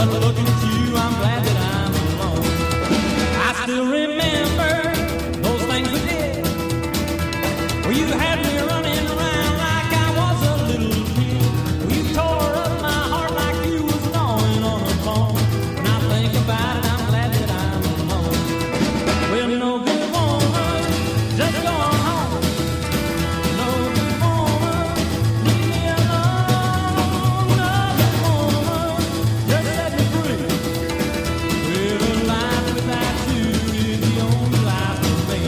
But looking at you, I'm glad that I'm alone. I still remember those things we did, where you had me running around like I was a little kid. Where you tore up my heart like you was gnawing on a bone. When I think about it, I'm glad that I'm alone. Well, no good woman, just go on home. No good woman, leave me alone. No good woman, just set me free. Well, a life without you is the only life for me.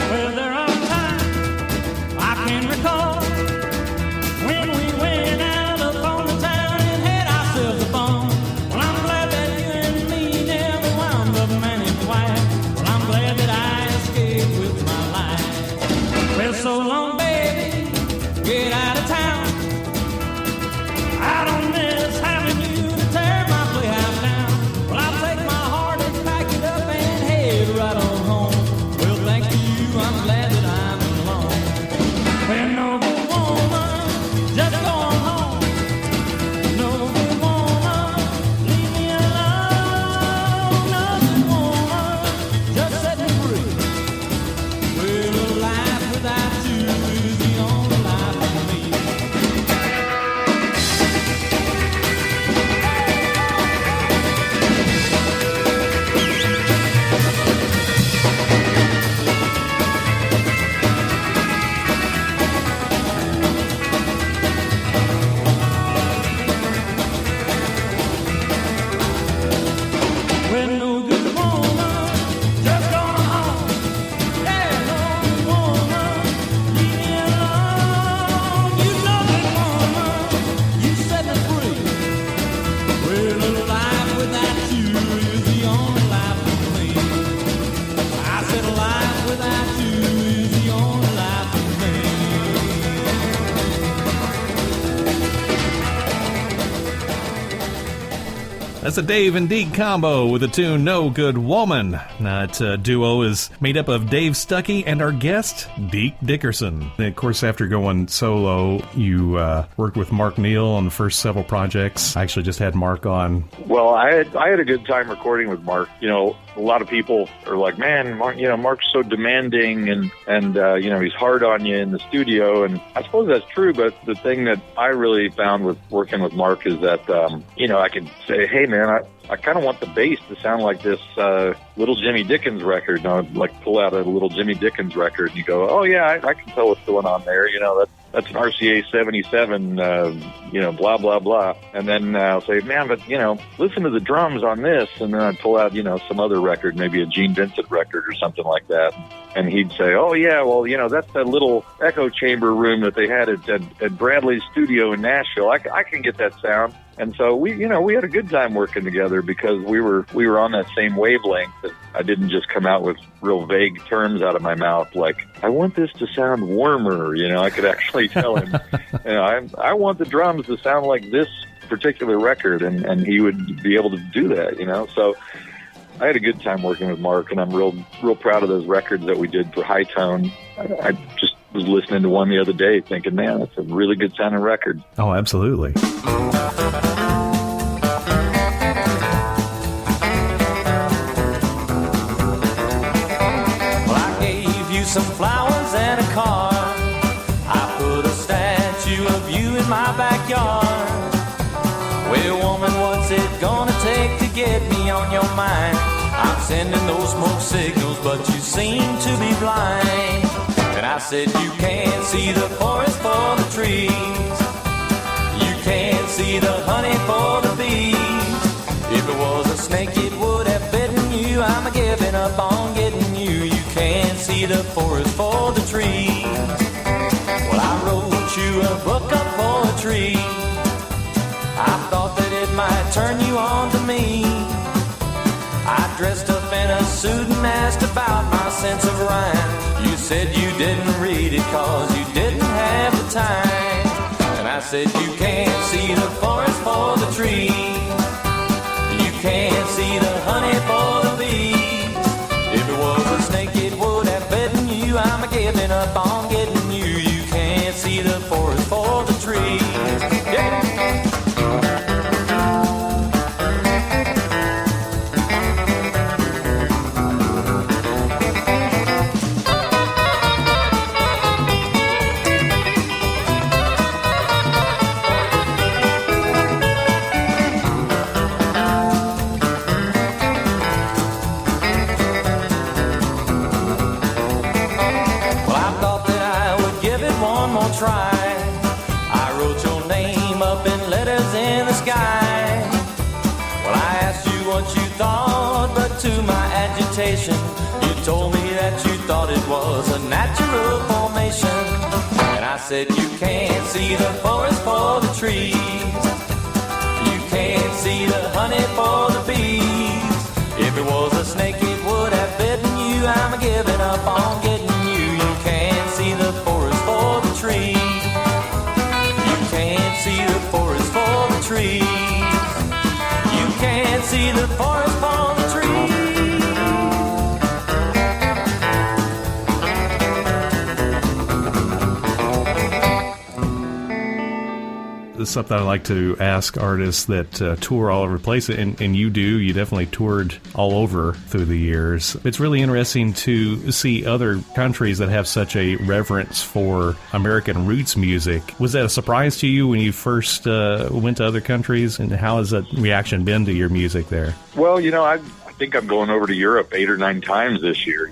Well, there are times I can recall when we went out upon the town and had ourselves a ball. Well, I'm glad that you and me never wound up man and wife. Well, I'm glad that I escaped with my life. Well, so long, baby, get out of town. I don't miss having you to tear my playhouse down. Well, I'll take my heart and pack it up and head right on home. Well, thanks to you, I'm glad that I'm alone. Well, no good woman, just go on home. No good woman, leave me alone. No good woman, just set me free. Well, a life without you is the only life for me. Well, no good woman, just go home. Yeah, no good woman, leave me alone. You know good woman, you set me free. Well, a life without you is the only life for me. I said a life without you is the only life for me. That's a Dave and Deke combo with the tune No Good Woman. That duo is made up of Dave Stuckey and our guest, Deke Dickerson. And of course, after going solo, you worked with Mark Neill on the first several projects. I actually just had Mark on. Well, I had a good time recording with Mark. You know, a lot of people are like, man, Mark, Mark's so demanding and he's hard on you in the studio. And I suppose that's true. But the thing that I really found with working with Mark is that, I could say, hey, man, I kind of want the bass to sound like this Little Jimmy Dickens record. And I would like pull out a Little Jimmy Dickens record and you go, oh, yeah, I can tell what's going on there. That's an RCA 77, blah, blah, blah. And then I'll say, man, but, listen to the drums on this. And then I'd pull out, some other record, maybe a Gene Vincent record or something like that. And he'd say, oh, yeah, well, that's that little echo chamber room that they had at Bradley's studio in Nashville. I can get that sound. And so we had a good time working together because we were on that same wavelength. That I didn't just come out with real vague terms out of my mouth like, I want this to sound warmer. I could actually tell him, I want the drums to sound like this particular record, and he would be able to do that. So I had a good time working with Mark, and I'm real proud of those records that we did for High Tone. I just was listening to one the other day thinking, man, that's a really good sounding record. Oh, absolutely. Some flowers and a car. I put a statue of you in my backyard. Well, woman, what's it gonna take to get me on your mind? I'm sending those smoke signals, but you seem to be blind. And I said you can't see the forest for the trees. You can't see the honey for the bees. If it was a snake, it would have bitten you. I'm giving up on getting you. You can't see the forest for the trees. Well, I wrote you a book of poetry. I thought that it might turn you on to me. I dressed up in a suit and asked about my sense of said you didn't read it 'cause you didn't have the time. And I said you can't see the forest for the trees, you can't see the honey for the bees. If it was a snake it would have bitten you. I'm giving up on getting you. You can't see the forest for the trees. Yeah. Try. I wrote your name up in letters in the sky. Well, I asked you what you thought, but to my agitation, you told me that you thought it was a natural formation. And I said you can't see the forest for the trees, you can't see the honey for the bees. If it was a snake it would have bitten you. I'm giving up on getting you. You can't see the forest for the trees, you can't see the forest for the trees, you can't see the forest for the trees. This is something I like to ask artists that tour all over the place, and you do. You definitely toured all over through the years. It's really interesting to see other countries that have such a reverence for American roots music. Was that a surprise to you when you first went to other countries, and how has that reaction been to your music there? Well, I think I'm going over to Europe 8 or 9 times this year.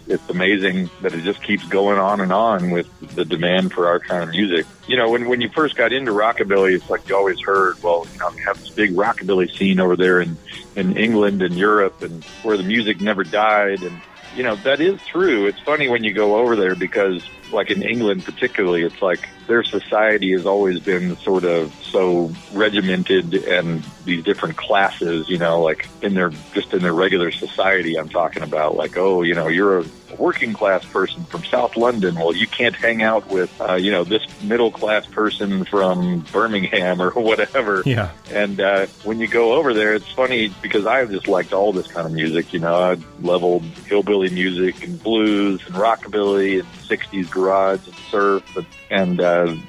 It's amazing that it just keeps going on with the demand for our kind of music. When you first got into rockabilly, it's like you always heard, well, you have this big rockabilly scene over there in England and Europe, and where the music never died. And, that is true. It's funny when you go over there because, like in England particularly, it's like their society has always been sort of so regimented, and these different classes, like in their regular society, I'm talking about, like, oh, you're a working class person from South London. Well, you can't hang out with, this middle class person from Birmingham or whatever. Yeah. And when you go over there, it's funny because I just liked all this kind of music. I leveled hillbilly music and blues and rockabilly and 60s garage and surf. And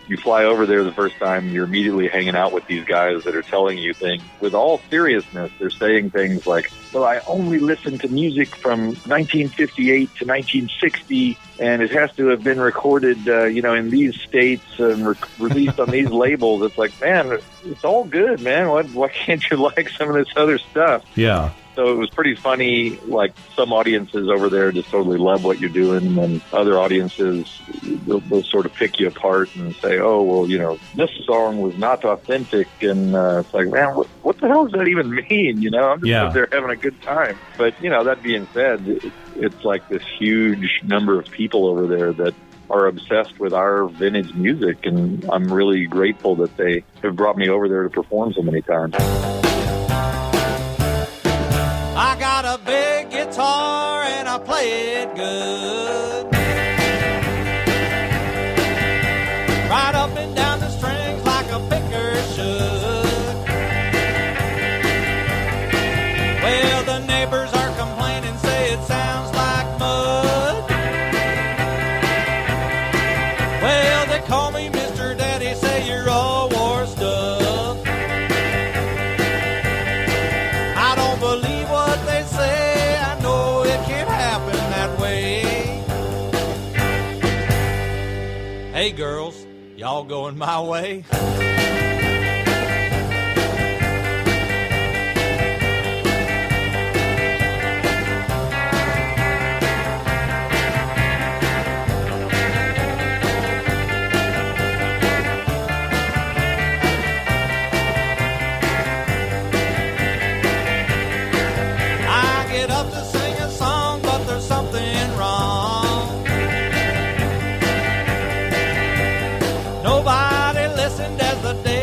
you fly over there the first time, you're immediately hanging out with these guys that are telling you things with all seriousness. They're saying things like, well, I only listen to music from 1958 to 1960, and it has to have been recorded, in these states and released on these labels. It's like, man, it's all good, man. Why can't you like some of this other stuff? Yeah. So it was pretty funny. Like, some audiences over there just totally love what you're doing, and other audiences, they'll sort of pick you apart and say, oh, well, this song was not authentic. And it's like, man, what the hell does that even mean? I'm just out there having a good time. But, that being said, it's like this huge number of people over there that are obsessed with our vintage music, and I'm really grateful that they have brought me over there to perform so many times. I got a big guitar and I play it good, right up and down the strings like a picker should. Well, the neighbors are complaining, say it sounds like mud. Well, they call me Mr. Daddy, say you're all washed up. I don't believe what they say, I know it can't happen that way. Hey girls, y'all going my way? I get up to sing a song, but there's something wrong. Nobody listened as the day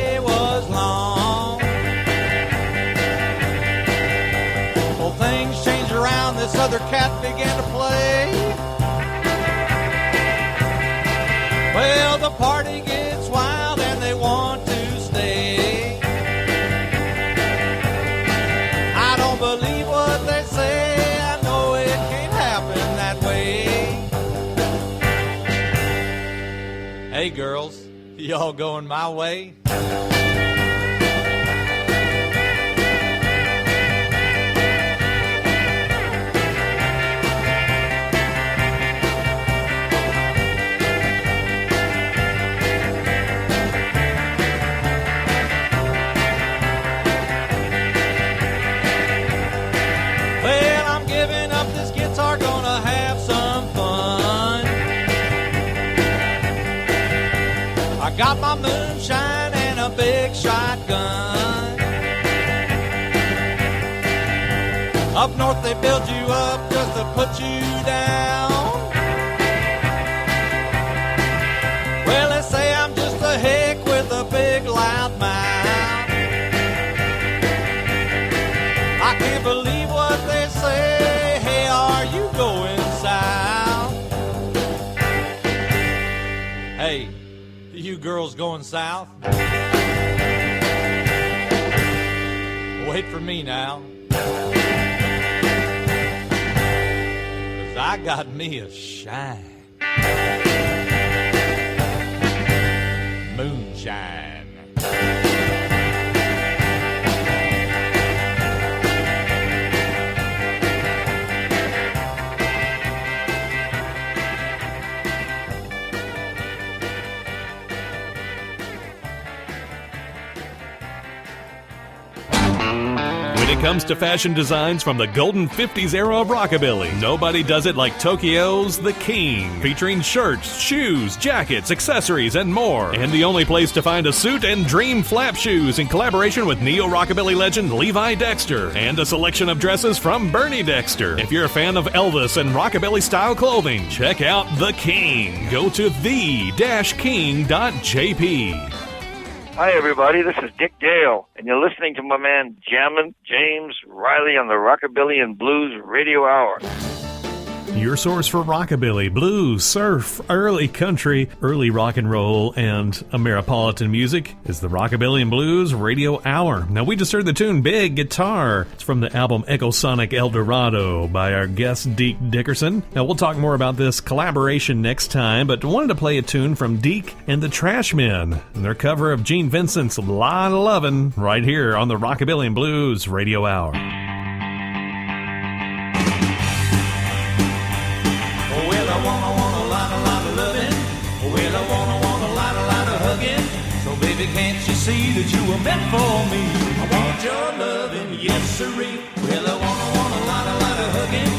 Hey girls, y'all going my way? Well, I'm giving up this guitar, gonna have some fun. I got my moonshine and a big shotgun. Up north they build you up just to put you down. Well, they say I'm just a hick with a big loud mouth. I can't believe what they say. Hey, are you going south? Hey, you girls going south? Wait for me now. 'Cause I got me a shine. Moonshine. When it comes to fashion designs from the golden 50s era of rockabilly, nobody does it like Tokyo's The King, featuring shirts, shoes, jackets, accessories, and more. And the only place to find a suit and dream flap shoes in collaboration with neo-rockabilly legend Levi Dexter, and a selection of dresses from Bernie Dexter. If you're a fan of Elvis and rockabilly style clothing, check out The King. Go to the-king.jp. Hi, everybody. This is Dick Dale, and you're listening to my man Jammin' James Riley on the Rockabilly and Blues Radio Hour. Your source for rockabilly, blues, surf, early country, early rock and roll, and Ameripolitan music is the Rockabilly and Blues Radio Hour. Now, we just heard the tune Big Guitar. It's from the album Echosonic El Dorado by our guest Deke Dickerson. Now, we'll talk more about this collaboration next time, but wanted to play a tune from Deke and the Trashmen and their cover of Gene Vincent's Lot of Lovin' right here on the Rockabilly and Blues Radio Hour. Can't you see that you were meant for me? I want your loving, yes sirree. Well, I want a lot of hugging.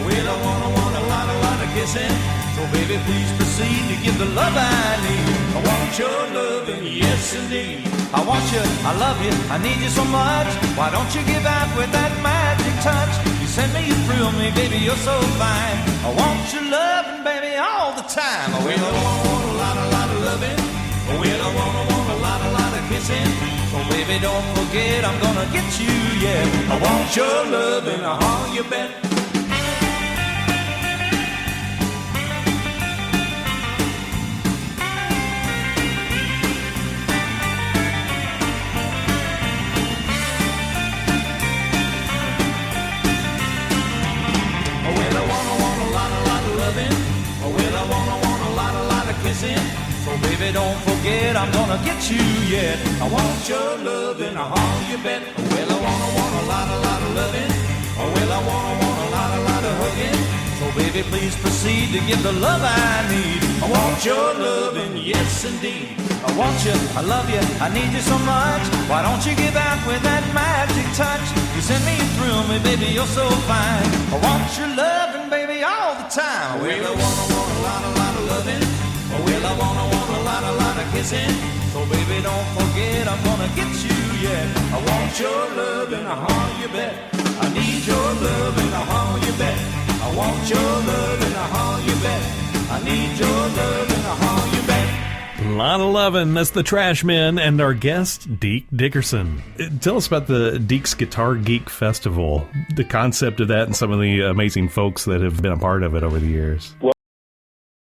Well, I want a lot of kissing. So baby, please proceed to give the love I need. I want your loving, yes indeed. I want you, I love you, I need you so much. Why don't you give out with that magic touch? You send me, you thrill me, baby, you're so fine. I want your loving, baby, all the time. Well, I want a lot of loving. Well, I want a lot of kissing. So baby, don't forget I'm gonna get you, yeah. I want your loving, oh, you bet. Well, I want a lot of loving. Well, I want a lot of kissing. So baby, don't forget I'm gonna get you yet. I want your loving, oh, you bet. Well, I want a lot of loving. Well, I want a lot of hugging. So baby, please proceed to give the love I need. I want your loving, yes indeed. I want you, I love you, I need you so much. Why don't you give out with that magic touch? You send me, you thrill me, baby, you're so fine. I want your loving, baby, all the time. Well, I want a lot of loving. Well, I want a lot of kissing. So baby, don't forget I'm gonna get you, yeah. I want your loving, oh, you bet. I need your loving, oh, you bet. I want your loving, oh, you bet. I need your loving, oh, you bet. Lot of lovin', that's the Trashmen and our guest, Deke Dickerson. Tell us about the Deke's Guitar Geek Festival, the concept of that and some of the amazing folks that have been a part of it over the years. Well,